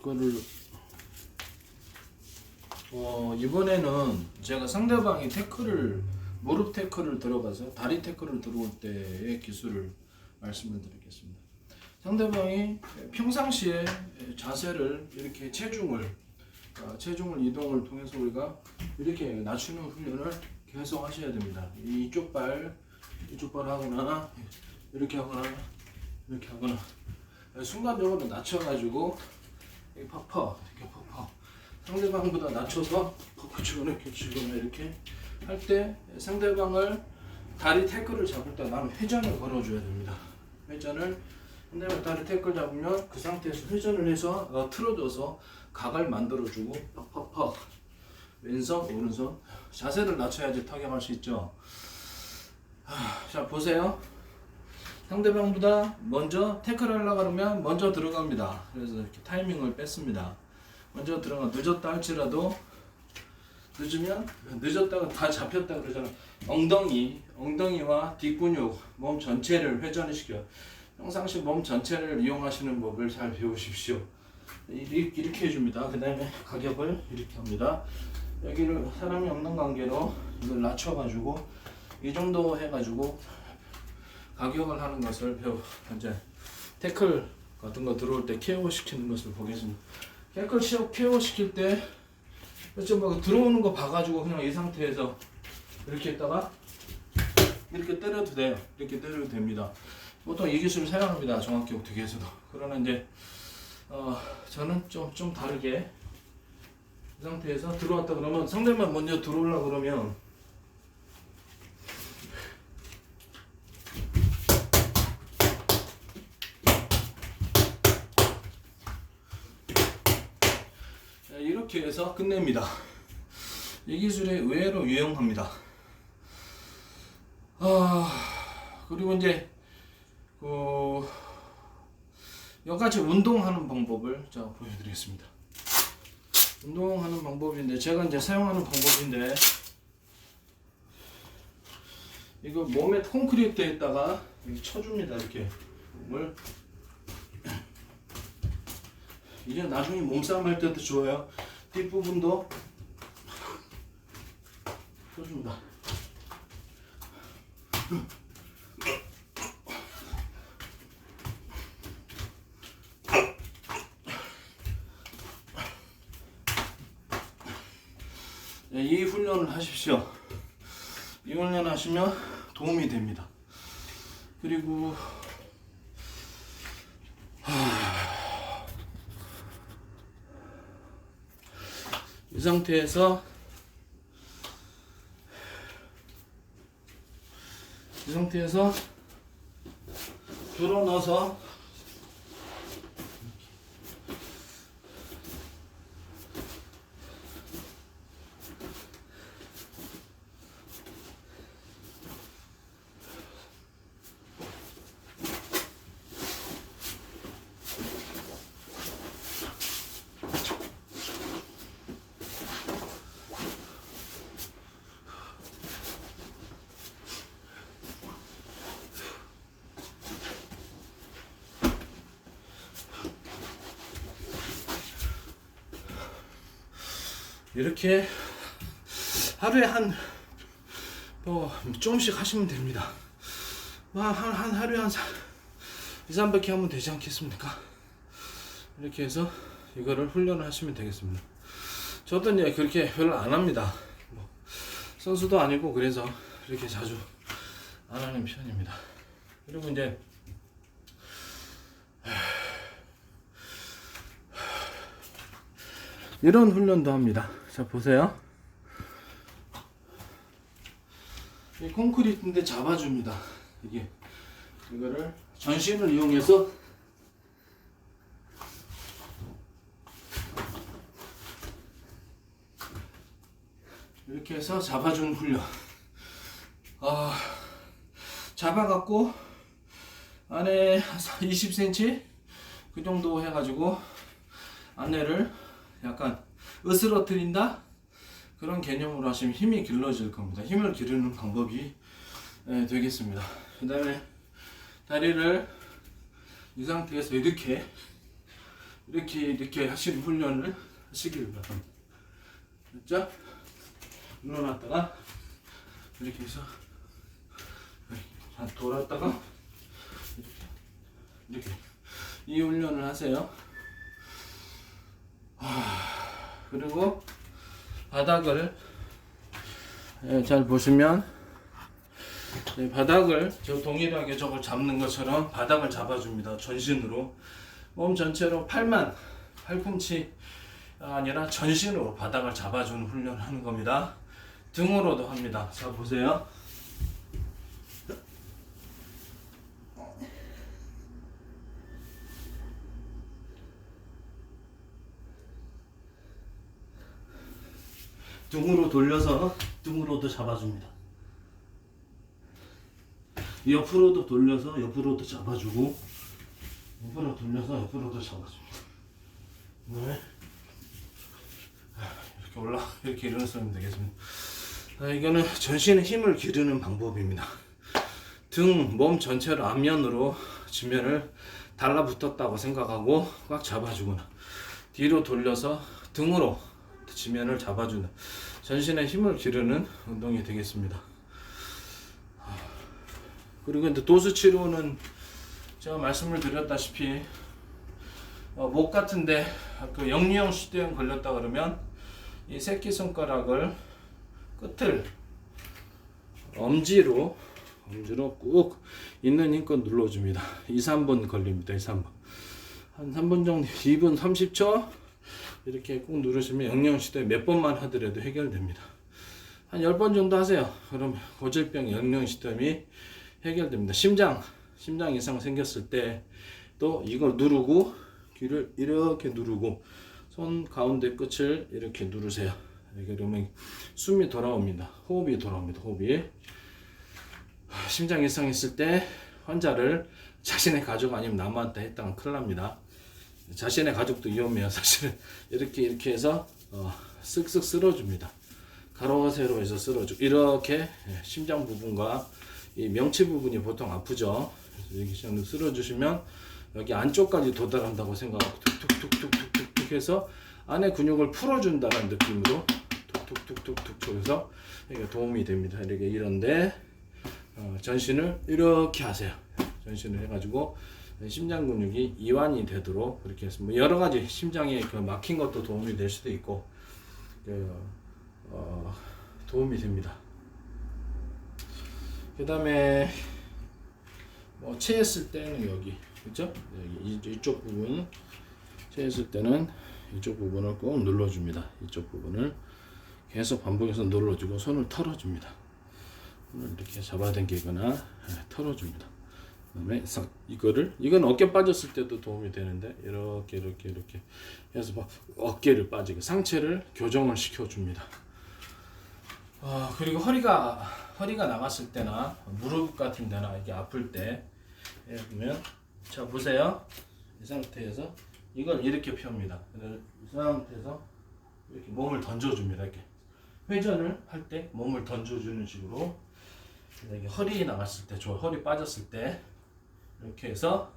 이거를 이번에는 제가 상대방이 태클을 무릎 태클을 들어가서 다리 태클을 들어올 때의 기술을 말씀을 드리겠습니다. 상대방이 평상시에 자세를 이렇게 체중을 이동을 통해서 우리가 이렇게 낮추는 훈련을 계속 하셔야 됩니다. 이쪽 발 하거나 이렇게 하거나 순간적으로 낮춰가지고 팍팍 이렇게 팍팍 상대방보다 낮춰서 팍팍 치거나 이렇게 할 때 상대방을 다리 태클을 잡을 때 나는 회전을 걸어줘야 됩니다. 회전을 상대방 다리 태클 잡으면 그 상태에서 회전을 해서 틀어줘서 각을 만들어주고 팍팍팍 왼손 오른손 자세를 낮춰야지 타격할 수 있죠. 자 보세요. 상대방보다 먼저 태클 하려고 그러면 먼저 들어갑니다. 그래서 이렇게 타이밍을 뺐습니다. 먼저 들어가 늦었다 할지라도 늦으면 늦었다가 다 잡혔다 그러잖아. 엉덩이와 뒷근육 몸 전체를 회전을 시켜. 평상시 몸 전체를 이용하시는 법을 잘 배우십시오. 이렇게 해줍니다. 그 다음에 가격을 이렇게 합니다. 여기를 사람이 없는 관계로 이걸 낮춰가지고 이 정도 해가지고 가격을 하는 것을 이제 태클 같은 거 들어올 때 KO 시키는 것을 보겠습니다. 태클 KO 시킬 때 뭐 들어오는 거 봐가지고 그냥 이 상태에서 이렇게 했다가 이렇게 때려도 돼요. 이렇게 때려도 됩니다. 보통 이 기술을 사용합니다. 종합기록 투기에서도. 그러나 이제 저는 좀 다르게 이 상태에서 들어왔다 그러면 상대방 먼저 들어오려고 그러면 이렇게 해서 끝냅니다. 이 기술이 의외로 유용합니다. 그리고 이제 여기까지 운동하는 방법을 제가 보여드리겠습니다. 운동하는 방법인데 제가 이제 사용하는 방법인데 이거 몸에 콘크리트에다가 쳐줍니다. 이렇게 몸을 이제 나중에 몸싸움 할 때도 좋아요. 뒷부분도 쳐줍니다. 이 훈련을 하십시오. 이 훈련 하시면 도움이 됩니다. 그리고 이 상태에서 들어 넣어서 이렇게 하루에 조금씩 하시면 됩니다. 하루에 한 2-300개 하면 되지 않겠습니까? 이렇게 해서 이거를 훈련을 하시면 되겠습니다. 저도 이제 그렇게 별로 안 합니다. 선수도 아니고 그래서 이렇게 자주 안 하는 편입니다. 그리고 이제 이런 훈련도 합니다. 자 보세요. 이 콘크리트인데 잡아줍니다. 이거를 전신을 이용해서 이렇게 해서 잡아주는 훈련. 잡아갖고 안에 20cm 그 정도 해가지고 안에를 약간 으스러뜨린다 그런 개념으로 하시면 힘이 길러질 겁니다. 힘을 기르는 방법이 되겠습니다. 그 다음에 다리를 이 상태에서 이렇게 이렇게 하시는 훈련을 하시길 바랍니다. 됐죠? 눌러놨다가 이렇게 해서 돌았다가 이렇게 이 훈련을 하세요. 그리고 바닥을 잘 보시면 바닥을 저 동일하게 저걸 잡는 것처럼 바닥을 잡아줍니다. 전신으로 몸 전체로 팔꿈치 아니라 전신으로 바닥을 잡아주는 훈련을 하는 겁니다. 등으로도 합니다. 자 보세요. 등으로 돌려서 등으로도 잡아줍니다. 옆으로도 돌려서 옆으로도 잡아주고, 옆으로 돌려서 옆으로도 잡아줍니다. 네. 이렇게 일어서면 되겠습니다. 이거는 전신에 힘을 기르는 방법입니다. 등, 몸 전체를 앞면으로 지면을 달라붙었다고 생각하고 꽉 잡아주거나, 뒤로 돌려서 등으로 지면을 잡아주는 전신에 힘을 기르는 운동이 되겠습니다. 그리고 이제 도수 치료는 제가 말씀을 드렸다시피 목 같은데 그 역류형 수대염 걸렸다 그러면 이 새끼손가락을 끝을 엄지로 꾹 있는 힘껏 눌러줍니다. 2-3번 걸립니다. 2-3번. 한 3분 정도, 2분 30초 이렇게 꾹 누르시면 역류형 수대염 몇 번만 하더라도 해결됩니다. 한 10번 정도 하세요. 그럼 고질병 역류형 수대염이 해결됩니다. 심장 이상 생겼을 때 또 이걸 누르고 귀를 이렇게 누르고 손 가운데 끝을 이렇게 누르세요. 그러면 숨이 돌아옵니다. 호흡이 돌아옵니다. 호흡이. 심장 이상 있을 때 환자를 자신의 가족 아니면 남한테 했다면 큰일 납니다. 자신의 가족도 위험해요. 사실은 이렇게 해서 쓱쓱 쓸어줍니다. 가로 세로 해서 쓸어주고 이렇게 심장 부분과 이 명치 부분이 보통 아프죠. 이렇게 쓸어주시면 여기 안쪽까지 도달한다고 생각하고 툭툭툭툭툭툭 해서 안에 근육을 풀어준다는 느낌으로 툭툭툭툭툭 해서 이게 도움이 됩니다. 이렇게 이런데 전신을 이렇게 하세요. 전신을 해가지고 심장 근육이 이완이 되도록 그렇게 해서 뭐 여러 가지 심장에 그 막힌 것도 도움이 될 수도 있고 도움이 됩니다. 그 다음에 뭐 체했을 때는 여기 그죠? 이쪽 부분 체했을 때는 이쪽 부분을 꼭 눌러줍니다. 이쪽 부분을 계속 반복해서 눌러주고 손을 털어줍니다. 손을 이렇게 잡아당기거나 털어줍니다. 그다음에 이건 어깨 빠졌을 때도 도움이 되는데 이렇게 해서 막 어깨를 빠지게 상체를 교정을 시켜줍니다. 그리고 허리가 나갔을 때나 무릎 같은 데나 이게 아플 때 보면 자 보세요. 이 상태에서 이걸 이렇게 펴니다. 이 상태에서 이렇게 몸을 던져줍니다. 이렇게 회전을 할 때 몸을 던져주는 식으로 이게 허리 나갔을 때, 허리 빠졌을 때 이렇게 해서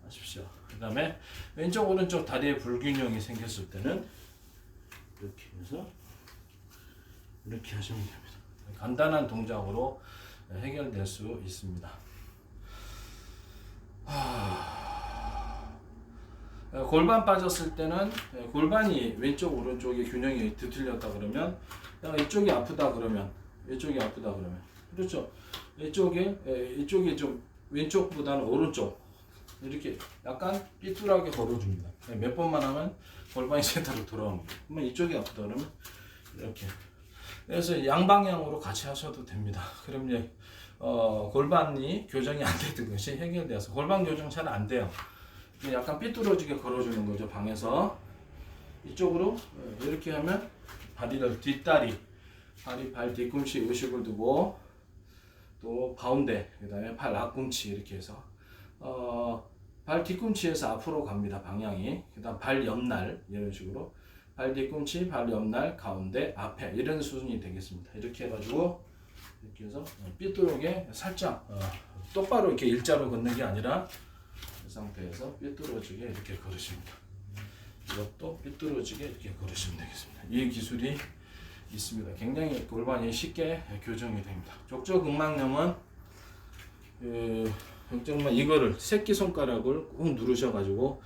하십시오. 그 다음에 왼쪽 오른쪽 다리에 불균형이 생겼을 때는 이렇게 해서 이렇게 하시면 됩니다. 간단한 동작으로 해결될 수 있습니다. 골반 빠졌을 때는 골반이 왼쪽 오른쪽의 균형이 뒤틀렸다 그러면 이쪽이 아프다 그러면 그렇죠. 이쪽이 좀 왼쪽보다는 오른쪽 이렇게 약간 삐뚤하게 걸어줍니다. 몇 번만 하면 골반이 제대로 돌아옵니다. 그러면 이쪽이 아프다 그러면 이렇게. 그래서 양방향으로 같이 하셔도 됩니다. 그럼 이제 골반이 교정이 안 되던 것이 해결되어서 골반 교정 잘 안 돼요. 약간 삐뚤어지게 걸어주는 거죠. 방에서 이쪽으로 이렇게 하면 다리를 뒷다리, 발 뒤꿈치 의식을 두고 또 가운데, 그 다음에 발 앞꿈치 이렇게 해서 발 뒤꿈치에서 앞으로 갑니다. 방향이. 그 다음 발 옆날 이런 식으로 발 뒤꿈치, 발 옆날, 가운데, 앞에 이런 수준이 되겠습니다. 이렇게 해가지고 이렇게 해서 삐뚤게 살짝 똑바로 이렇게 일자로 걷는 게 아니라 이 상태에서 삐뚤어지게 이렇게 걸으십니다. 이것도 삐뚤어지게 이렇게 걸으시면 되겠습니다. 이 기술이 있습니다. 굉장히 골반이 쉽게 교정이 됩니다. 족저근막염은 이거를 새끼손가락을 꾹 누르셔가지고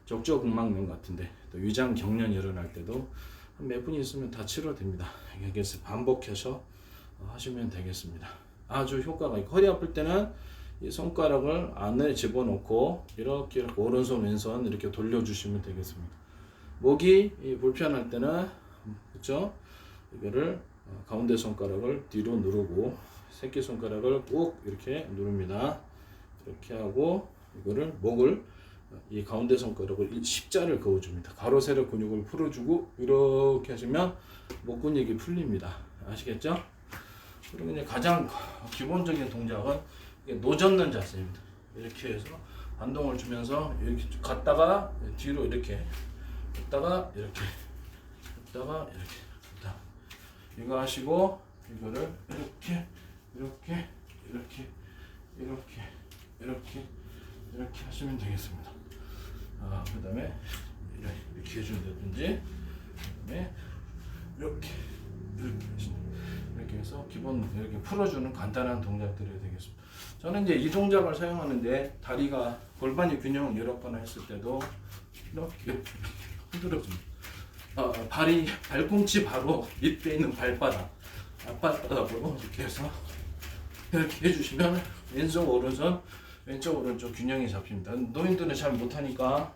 족저근막염 같은데 또 위장 경련 일어날 때도 몇 분 있으면 다 치료됩니다. 여기서 반복해서 하시면 되겠습니다. 아주 효과가 있고, 허리 아플 때는 이 손가락을 안에 집어넣고 이렇게 오른손 왼손 이렇게 돌려주시면 되겠습니다. 목이 불편할 때는 그렇죠? 이거를 가운데 손가락을 뒤로 누르고 새끼 손가락을 꼭 이렇게 누릅니다. 이렇게 하고 이거를 목을 이 가운데 손가락을 십자를 그어줍니다. 가로 세로 근육을 풀어주고 이렇게 하시면 목 근육이 풀립니다. 아시겠죠? 그리고 이제 가장 기본적인 동작은 노젓는 자세입니다. 이렇게 해서 반동을 주면서 이렇게 갔다가 뒤로 이렇게 갔다가 이렇게 갔다가 이렇게 이거 하시고 이거를 이렇게 이렇게 이렇게 이렇게 이렇게 이렇게 하시면 되겠습니다. 그 다음에 이렇게 해준다든지, 그 다음에 이렇게 이렇게 해서 기본 이렇게 풀어주는 간단한 동작들이 되겠습니다. 저는 이제 이 동작을 사용하는데 다리가 골반이 균형을 잃었거나 했을 때도 이렇게 흔들어줍니다. 발이 발꿈치 바로 밑에 있는 발바닥으로 이렇게 해서 이렇게 해주시면 왼쪽 오른쪽 균형이 잡힙니다. 노인들은 잘 못하니까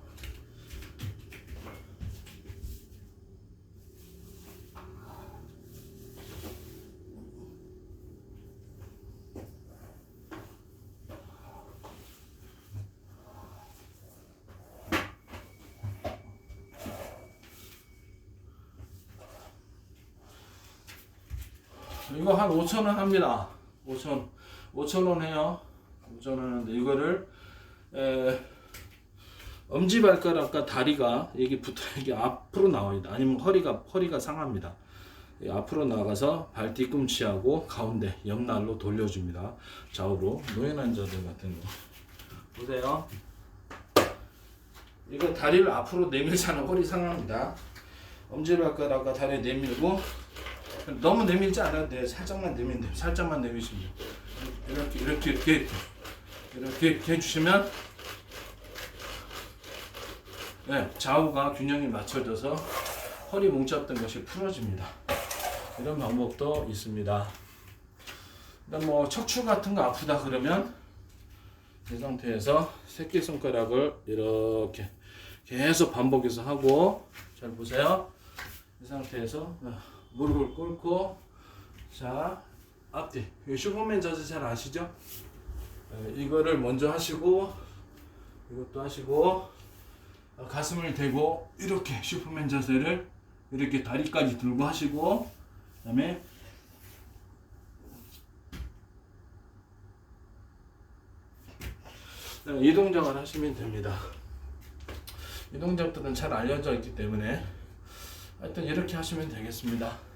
이거 한 5,000원 합니다. 5,000원 해요. 5,000원 하는데 이거를 엄지발가락과 다리가 여기 붙어 이게 앞으로 나와요. 아니면 허리가 상합니다. 앞으로 나가서 발 뒤꿈치하고 가운데 옆날로 돌려줍니다. 좌우로. 노인 환자들 같은 거 보세요. 이거 다리를 앞으로 내밀자는 허리 상합니다. 엄지발가락과 다리 내밀고, 너무 내밀지 않아도 돼요. 살짝만 내밀면 돼요. 살짝만 내미시면 돼요. 이렇게 해주시면 좌우가 균형이 맞춰져서 허리 뭉쳤던 것이 풀어집니다. 이런 방법도 있습니다. 그다음 뭐 척추 같은 거 아프다 그러면 이 상태에서 새끼손가락을 이렇게 계속 반복해서 하고, 잘 보세요. 이 상태에서 무릎을 꿇고, 자, 앞뒤. 슈퍼맨 자세 잘 아시죠? 이거를 먼저 하시고, 이것도 하시고, 가슴을 대고, 이렇게 슈퍼맨 자세를 이렇게 다리까지 들고 하시고, 그 다음에 이 동작을 하시면 됩니다. 이 동작들은 잘 알려져 있기 때문에 하여튼 이렇게 하시면 되겠습니다.